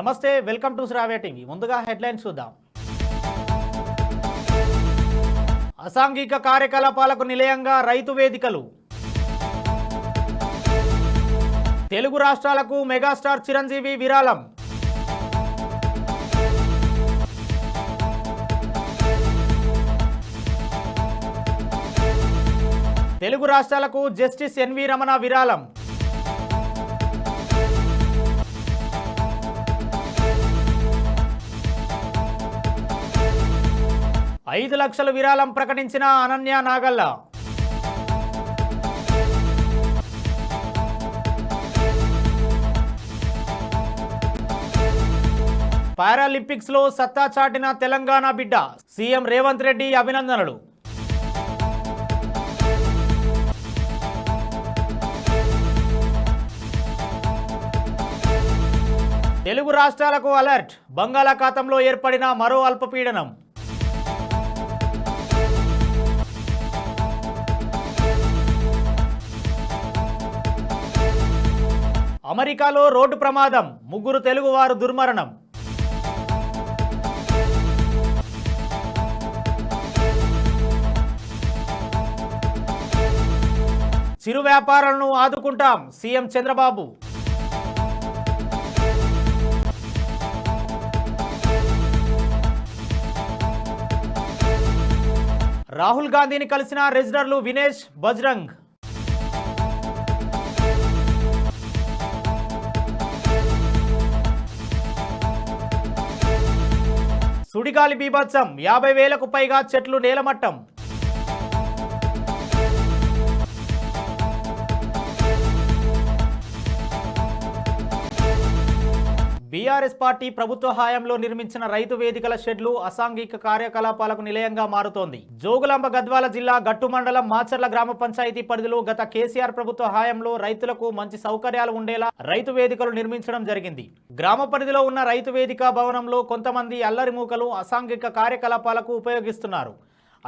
నమస్తే, welcome to Sravya TV. ముందుగా headlines చూద్దాం. అసాంఘిక కార్యకలాపాలకు నిలయంగా రైతు వేదికలు. తెలుగు రాష్ట్రాలకు మెగాస్టార్ చిరంజీవి విరాళం. తెలుగు రాష్ట్రాలకు జస్టిస్ ఎన్వి రమణ విరాళం. 5 లక్షల విరాళం ప్రకటించిన అనన్య నాగల్ల. పారాలింపిక్స్ లో సత్తా చాటిన తెలంగాణ బిడ్డ. సీఎం రేవంత్ రెడ్డి అభినందనలు. తెలుగు రాష్ట్రాలకు అలర్ట్. బంగాళాఖాతంలో ఏర్పడిన మరో అల్పపీడనం. అమెరికాలో రోడ్డు ప్రమాదం. 3 తెలుగువారు దుర్మరణం. చిరు వ్యాపారాలను ఆదుకుంటాం సీఎం చంద్రబాబు. రాహుల్ గాంధీని కలిసిన రెజ్లర్లు వినేష్, బజరంగ్. సుడిగాలి బీభత్సం. 50,000కు పైగా చెట్లు నేలమట్టం. బీఆర్ఎస్ పార్టీ ప్రభుత్వ హయాంలో నిర్మించిన రైతు వేదికల షెడ్లు అసాంఘిక కార్యకలాపాలకు నిలయంగా మారుతోంది. జోగులాంబ గద్వాల జిల్లా గట్టు మండలం మాచర్ల గ్రామ పంచాయతీ పరిధిలో గత కేసీఆర్ ప్రభుత్వ హయాంలో రైతులకు మంచి సౌకర్యాలు ఉండేలా రైతు వేదికలు నిర్మించడం జరిగింది. గ్రామ పరిధిలో ఉన్న రైతు వేదిక భవనంలో కొంతమంది అల్లరి మూకలు అసాంఘిక కార్యకలాపాలకు ఉపయోగిస్తున్నారు.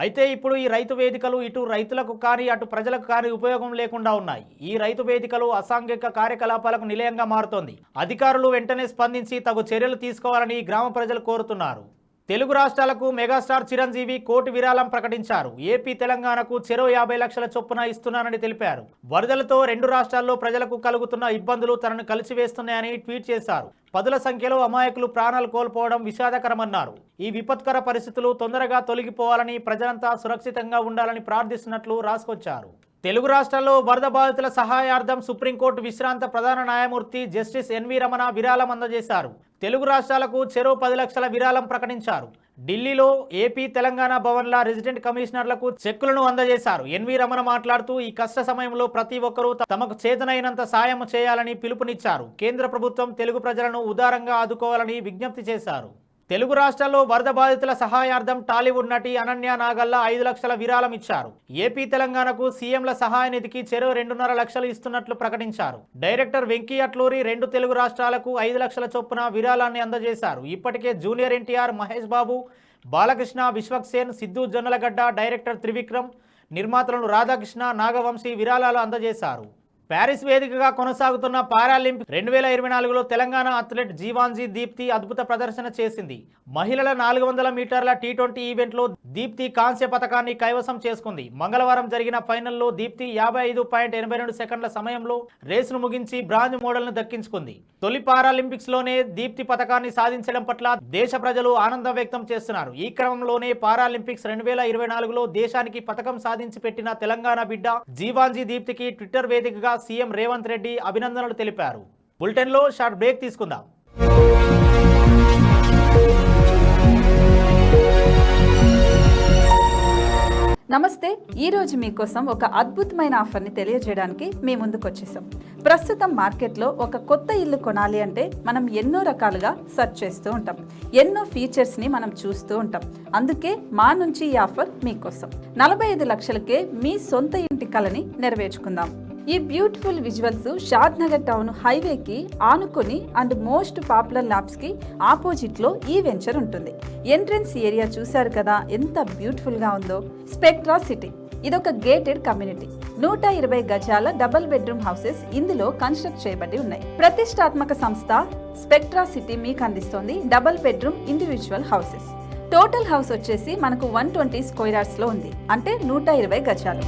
అయితే ఇప్పుడు ఈ రైతు వేదికలు ఇటు రైతులకు కానీ అటు ప్రజలకు కానీ ఉపయోగం లేకుండా ఉన్నాయి. ఈ రైతు వేదికలు అసాంఘిక కార్యకలాపాలకు నిలయంగా మారుతోంది. అధికారులు వెంటనే స్పందించి తగు చర్యలు తీసుకోవాలని గ్రామ ప్రజలు కోరుతున్నారు. తెలుగు రాష్ట్రాలకు మెగాస్టార్ చిరంజీవి కోటి విరాళం ప్రకటించారు. ఏపీ తెలంగాణకు చెరో 50 లక్షల చొప్పున ఇస్తున్నానని తెలిపారు. వరదలతో 2 రాష్ట్రాల్లో ప్రజలకు కలుగుతున్న ఇబ్బందులు తనను కలిసివేస్తున్నాయని ట్వీట్ చేశారు. 10ల సంఖ్యలో అమాయకులు ప్రాణాలు కోల్పోవడం విషాదకరమన్నారు. ఈ విపత్కర పరిస్థితులు తొందరగా తొలగిపోవాలని, ప్రజలంతా సురక్షితంగా ఉండాలని ప్రార్థిస్తున్నట్లు రాసుకొచ్చారు. తెలుగు రాష్ట్రాల్లో వరద బాధితుల సహాయార్థం సుప్రీంకోర్టు విశ్రాంత ప్రధాన న్యాయమూర్తి జస్టిస్ ఎన్వి రమణ విరాళం అందజేశారు. తెలుగు రాష్ట్రాలకు చెరో 10 లక్షల విరాళం ప్రకటించారు. ఢిల్లీలో ఏపీ తెలంగాణ భవన్ల రెసిడెంట్ కమిషనర్లకు చెక్కులను అందజేశారు. ఎన్వి రమణ మాట్లాడుతూ ఈ కష్ట సమయంలో ప్రతి ఒక్కరూ తమకు చేతనైనంత సాయం చేయాలని పిలుపునిచ్చారు. కేంద్ర ప్రభుత్వం తెలుగు ప్రజలను ఉదారంగా ఆదుకోవాలని విజ్ఞప్తి చేశారు. తెలుగు రాష్ట్రాల్లో వరద బాధితుల సహాయార్థం టాలీవుడ్ నటి అనన్య నాగల్ల 5 లక్షల విరాళం ఇచ్చారు. ఏపీ తెలంగాణకు సీఎంల సహాయ నిధికి చెరో 2.5 లక్షలు ఇస్తున్నట్లు ప్రకటించారు. డైరెక్టర్ వెంకీ అట్లూరి 2 తెలుగు రాష్ట్రాలకు 5 లక్షల చొప్పున విరాళాన్ని అందజేశారు. ఇప్పటికే జూనియర్ ఎన్టీఆర్, మహేష్ బాబు, బాలకృష్ణ, విశ్వక్సేన్, సిద్ధు జొన్నలగడ్డ, డైరెక్టర్ త్రివిక్రమ్, నిర్మాతలను రాధాకృష్ణ, నాగవంశీ విరాళాలు అందజేశారు. ప్యారిస్ వేదికగా కొనసాగుతున్న పారాలింపిక్ 2024లో తెలంగాణ అథ్లెట్ జీవాంజీ దీప్తి అద్భుత ప్రదర్శన చేసింది. మహిళల 400 మీటర్ల T20 ఈవెంట్లో దీప్తి కాంస్య పతకాన్ని కైవసం చేసుకుంది. మంగళవారం జరిగిన ఫైనల్లో దీప్తి 55.82 సెకండ్ల సమయంలో రేసును ముగించి బ్రాంజ్ మోడల్ను దక్కించుకుంది. తొలి పారాలింపిక్స్ లోనే దీప్తి పతకాన్ని సాధించడం పట్ల దేశ ప్రజలు ఆనందం వ్యక్తం చేస్తున్నారు. ఈ క్రమంలోనే పారాలింపిక్స్ 2024లో దేశానికి పతకం సాధించి పెట్టిన తెలంగాణ బిడ్డ జీవాంజీ దీప్తికి ట్విట్టర్ వేదికగా సీఎం రేవంత్ రెడ్డి అభినందనలు తెలిపారు. బులెటిన్లో షార్ట్ బ్రేక్ తీసుకుందాం. నమస్తే. ఈరోజు మీకోసం ఒక అద్భుతమైన ఆఫర్ని తెలియజేయడానికి మీ ముందుకు వచ్చేసాం. ప్రస్తుతం మార్కెట్లో ఒక కొత్త ఇల్లు కొనాలి అంటే మనం ఎన్నో రకాలుగా సెర్చ్ చేస్తూ ఉంటాం. ఎన్నో ఫీచర్స్ని మనం చూస్తూ ఉంటాం. అందుకే మా నుంచి ఈ ఆఫర్ మీకోసం. 45 లక్షలకే మీ సొంత ఇంటి కలని నెరవేర్చుకుందాం. ఈ బ్యూటిఫుల్ విజువల్స్ షాద్ నగర్ టౌన్ హైవేకి ఆనుకొని అండ్ మోస్ట్ పాపులర్ ల్యాబ్స్కి ఆపోజిట్లో ఈ వెంచర్ ఉంటుంది. ఎంట్రన్స్ ఏరియా చూశారు కదా ఎంత బ్యూటిఫుల్గా ఉందో. స్పెక్ట్రా సిటీ ఇదొక గేటెడ్ కమ్యూనిటీ. 120 గజాల డబుల్ బెడ్రూమ్ హౌసెస్ ఇందులో కన్స్ట్రక్ట్ చేయబడి ఉన్నాయి. ప్రతిష్టాత్మక సంస్థ స్పెక్ట్రా సిటీ మీకు అందిస్తోంది double bedroom individual houses. Total house వచ్చేసి మనకు 120 స్క్వేర్ యార్డ్స్ లో ఉంది, అంటే 120 గజాలు.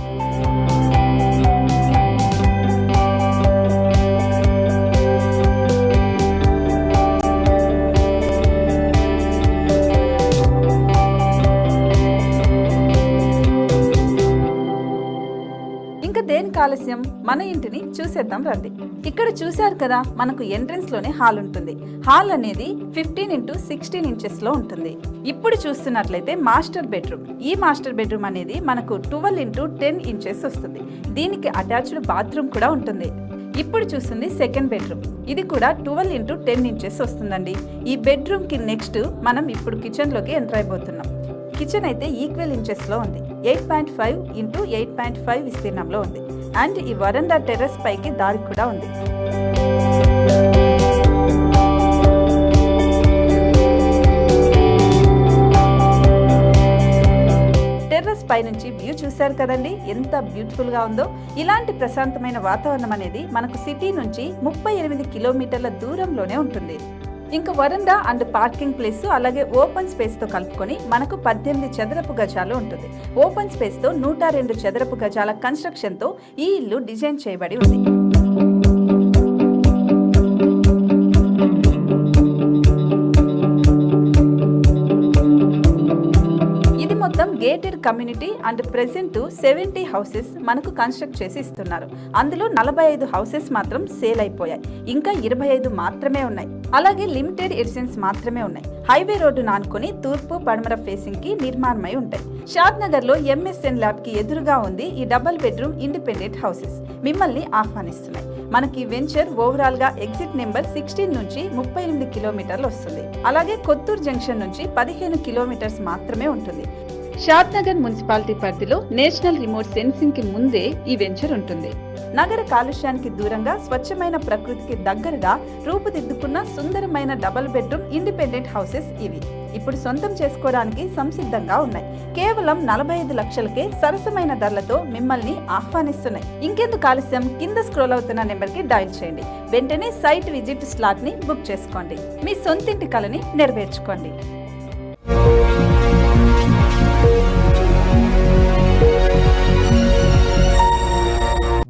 దేనికి ఆలస్యం, మన ఇంటిని చూసేద్దాం రండి. ఇక్కడ చూశారు కదా, మనకు ఎంట్రన్స్ లోనే హాల్ ఉంటుంది. హాల్ అనేది 15x16 ఇంచెస్ లో ఉంటుంది. ఇప్పుడు చూస్తున్నట్లయితే మాస్టర్ బెడ్రూమ్. ఈ మాస్టర్ బెడ్రూమ్ అనేది మనకు 12x10 ఇంచెస్ వస్తుంది. దీనికి అటాచ్డ్ బాత్రూమ్ కూడా ఉంటుంది. ఇప్పుడు చూస్తుంది సెకండ్ బెడ్రూమ్. ఇది కూడా 12x10 ఇంచెస్ వస్తుందండి. ఈ బెడ్రూమ్ కి నెక్స్ట్ మనం ఇప్పుడు కిచెన్ లోకి ఎంటర్ అయిపోతున్నాం. కిచెన్ అయితే ఈక్వల్ ఇంచెస్ లో ఉంది. 8.5 x 8.5 విస్తీర్ణంలో ఉంది. అండ్ ఈ వరండా టెర్రస్ పైకి దారి కూడా ఉంది. టెర్రస్ పై నుంచి వ్యూ చూశారు కదండి, ఎంత బ్యూటిఫుల్ గా ఉందో. ఇలాంటి ప్రశాంతమైన వాతావరణం అనేది మనకు సిటీ నుంచి 38 కిలోమీటర్ల దూరంలోనే ఉంటుంది. ఇంకా వరండా అండ్ పార్కింగ్ ప్లేస్ అలాగే ఓపెన్ స్పేస్ తో కలుపుకొని మనకు 18 చదరపు గజాలు ఉంటుంది. ఓపెన్ స్పేస్ తో 102 చదరపు గజాల కన్స్ట్రక్షన్ తో ఈ ఇల్లు డిజైన్ చేయబడి ఉంది. మొత్తం gated community and present 70 houses మనకు కన్స్ట్రక్ట్ చేసి ఇస్తున్నారు. అందులో 45 హౌసెస్ మాత్రం సేల్ అయిపోయాయి. ఇంకా 25 మాత్రమే ఉన్నాయి. అలాగే లిమిటెడ్ ఎడిషన్స్ మాత్రమే ఉన్నాయి. హైవే రోడ్డు నానుకొని తూర్పు పడమర ఫేసింగ్ కి నిర్మాణమై ఉంటాయి. షాద్ నగర్ లో MSN ల్యాబ్ కి ఎదురుగా ఉంది ఈ డబుల్ బెడ్రూమ్ ఇండిపెండెంట్ హౌసెస్. మిమ్మల్ని ఆహ్వానిస్తున్నాయి. మనకి వెంచర్ ఓవరాల్ గా ఎగ్జిట్ నెంబర్ 16 నుంచి 38 కిలోమీటర్లు వస్తుంది. అలాగే కొత్తూరు జంక్షన్ నుంచి 15 కిలోమీటర్స్ మాత్రమే ఉంటుంది. షాద్ నగర్ మున్సిపాలిటీ పరిధిలో నేషనల్ రిమోట్ సెన్సింగ్ కి ముందే ఈ వెంచర్ ఉంటుంది. నగర కాలుష్యానికి దూరంగా స్వచ్ఛమైన ప్రకృతికి దగ్గరగా రూపుదిద్దుకున్న సుందరమైన డబుల్ బెడ్రూమ్ ఇండిపెండెంట్ హౌసెస్ ఇవి. ఇప్పుడు సొంతం చేసుకోవడానికి సంసిద్ధంగా ఉన్నాయి. కేవలం 45 లక్షలకే సరసమైన ధరలతో మిమ్మల్ని ఆహ్వానిస్తున్నాయి. ఇంకెందుకు ఆలస్యం, కింద స్క్రోల్ అవుతున్న నెంబర్ కి డయల్ చేయండి. వెంటనే సైట్ విజిట్ స్లాట్ ని బుక్ చేసుకోండి. మీ సొంతింటి కలని నెరవేర్చుకోండి.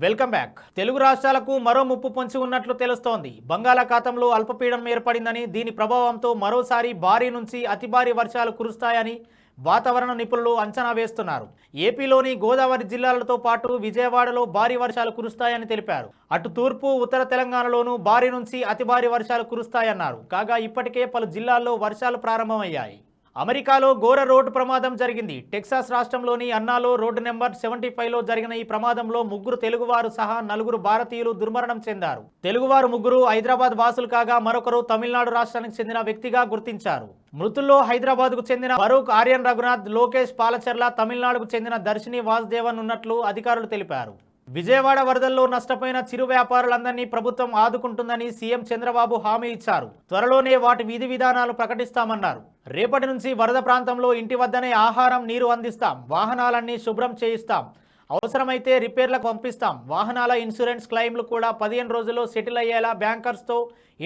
Welcome back. తెలుగు రాష్ట్రాలకు మరో ముప్పు పొంచి ఉన్నట్లు తెలుస్తోంది. బంగాళాఖాతంలో అల్పపీడనం ఏర్పడిందని, దీని ప్రభావంతో మరోసారి భారీ నుంచి అతి భారీ వర్షాలు కురుస్తాయని వాతావరణ నిపుణులు అంచనా వేస్తున్నారు. ఏపీలోని గోదావరి జిల్లాలతో పాటు విజయవాడలో భారీ వర్షాలు కురుస్తాయని తెలిపారు. అటు తూర్పు ఉత్తర తెలంగాణలోనూ భారీ నుంచి అతి భారీ వర్షాలు కురుస్తాయన్నారు. కాగా ఇప్పటికే పలు జిల్లాల్లో వర్షాలు ప్రారంభమయ్యాయి. అమెరికాలో ఘోర రోడ్డు ప్రమాదం జరిగింది. టెక్సాస్ రాష్ట్రంలోని అన్నాలో రోడ్డు నెంబర్ 75లో జరిగిన ఈ ప్రమాదంలో 3 తెలుగువారు సహా 4 భారతీయులు దుర్మరణం చెందారు. తెలుగువారు 3 హైదరాబాద్ వాసులు కాగా మరొకరు తమిళనాడు రాష్ట్రానికి చెందిన వ్యక్తిగా గుర్తించారు. మృతుల్లో హైదరాబాద్కు చెందిన ఫరూక్ ఆర్యన్ రఘునాథ్, లోకేష్ పాలచర్ల, తమిళనాడుకు చెందిన దర్శిని వాసుదేవన్ ఉన్నట్లు అధికారులు తెలిపారు. విజయవాడ వరదల్లో నష్టపోయిన చిరు వ్యాపారులందరినీ ప్రభుత్వం ఆదుకుంటుందని సీఎం చంద్రబాబు హామీ ఇచ్చారు. త్వరలోనే వాటి విధి విధానాలు ప్రకటిస్తామన్నారు. రేపటి నుంచి వరద ప్రాంతంలో ఇంటి వద్దనే ఆహారం, నీరు అందిస్తాం. వాహనాలన్నీ శుభ్రం చేయిస్తాం. అవసరమైతే రిపేర్లకు పంపిస్తాం. వాహనాల ఇన్సూరెన్స్ క్లెయిమ్లు కూడా 15 రోజుల్లో సెటిల్ అయ్యేలా బ్యాంకర్స్తో,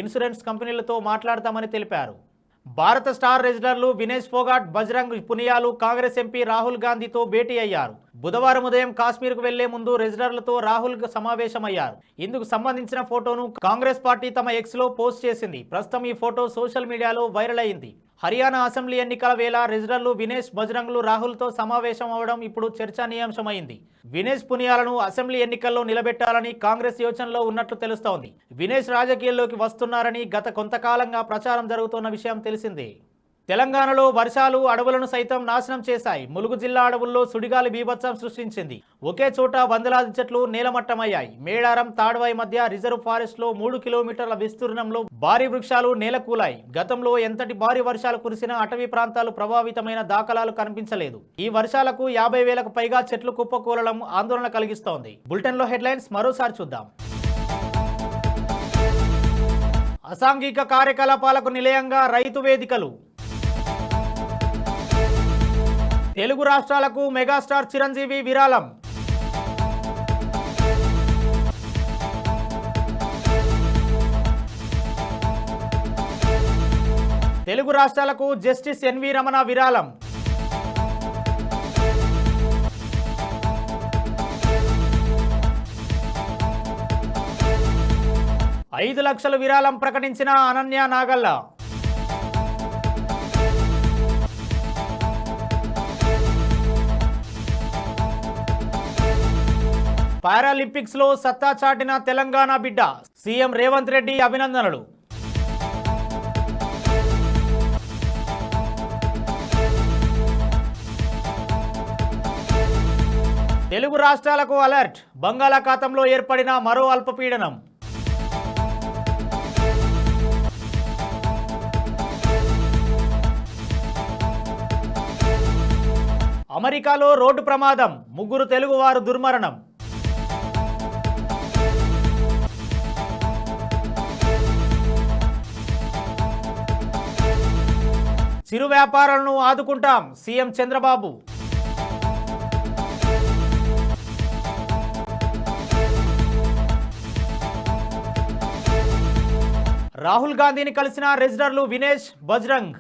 ఇన్సూరెన్స్ కంపెనీలతో మాట్లాడతామని తెలిపారు. భారత స్టార్ రెజ్లర్లు వినేష్ ఫోగాట్, బజరంగ్ పునియాలు కాంగ్రెస్ ఎంపీ రాహుల్ గాంధీతో భేటీ అయ్యారు. బుధవారం ఉదయం కాశ్మీర్కు వెళ్లే ముందు రెజ్లర్లతో రాహుల్ సమావేశమయ్యారు. ఇందుకు సంబంధించిన ఫోటోను కాంగ్రెస్ పార్టీ తమ ఎక్స్లో పోస్ట్ చేసింది. ప్రస్తుతం ఈ ఫోటో సోషల్ మీడియాలో వైరల్ అయింది. హర్యానా అసెంబ్లీ ఎన్నికల వేళ రెజ్లర్లు వినేష్, బజరంగ్లు రాహుల్తో సమావేశం అవడం ఇప్పుడు చర్చనీయాంశమైంది. వినేష్ పునియాలను అసెంబ్లీ ఎన్నికల్లో నిలబెట్టాలని కాంగ్రెస్ యోచనలో ఉన్నట్లు తెలుస్తోంది. వినేష్ రాజకీయాల్లోకి వస్తున్నారని గత కొంతకాలంగా ప్రచారం జరుగుతున్న విషయం తెలిసిందే. తెలంగాణలో వర్షాలు అడవులను సైతం నాశనం చేశాయి. ములుగు జిల్లా అడవుల్లో సుడిగాలి బీభత్సం సృష్టించింది. ఒకే చోట వందలాది చెట్లు నేలమట్టమయ్యాయి. మేడారం, తాడ్వాయి మధ్య రిజర్వ్ ఫారెస్ట్ లో 3 కిలోమీటర్ల విస్తీర్ణంలో భారీ వృక్షాలు నేలకూలాయి. గతంలో ఎంతటి భారీ వర్షాలు కురిసినా అటవీ ప్రాంతాలు ప్రభావితమైన దాఖలాలు కనిపించలేదు. ఈ వర్షాలకు 50,000కు పైగా చెట్లు కుప్పకూలడం ఆందోళన కలిగిస్తోంది. బులెటిన్ లో హెడ్లైన్స్ మరోసారి చూద్దాం. అసాంఘిక కార్యకలాపాలకు నిలయంగా రైతు వేదికలు. తెలుగు రాష్ట్రాలకు మెగాస్టార్ చిరంజీవి విరాళం. తెలుగు రాష్ట్రాలకు జస్టిస్ ఎన్వి రమణ విరాళం. 5 లక్షల విరాళం ప్రకటించిన అనన్య నాగల్ల. పారాలింపిక్స్ లో సత్తా చాటిన తెలంగాణ బిడ్డ, సీఎం రేవంత్ రెడ్డి అభినందనలు. తెలుగు రాష్ట్రాలకు అలర్ట్, బంగాళాఖాతంలో ఏర్పడిన మరో అల్పపీడనం. అమెరికాలో రోడ్డు ప్రమాదం, 3 తెలుగువారు దుర్మరణం. చిరు వ్యాపారులను ఆదుకుంటాం, సీఎం చంద్రబాబు. రాహుల్ గాంధీని కలిసిన రెజ్లర్లు వినేష్, బజరంగ్.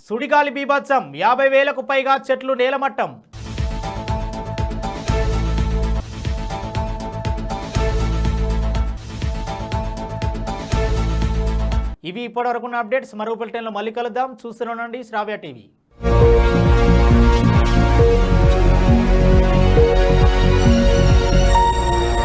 సుడిగాలి బీభత్సం, 50,000కు పైగా చెట్లు నేలమట్టం. ఇవి ఇప్పటివరకున్న అప్డేట్స్. మరో బులెటిన్లో మళ్ళీ కలుద్దాం. చూస్తూనే ఉండండి శ్రావ్య టీవీ.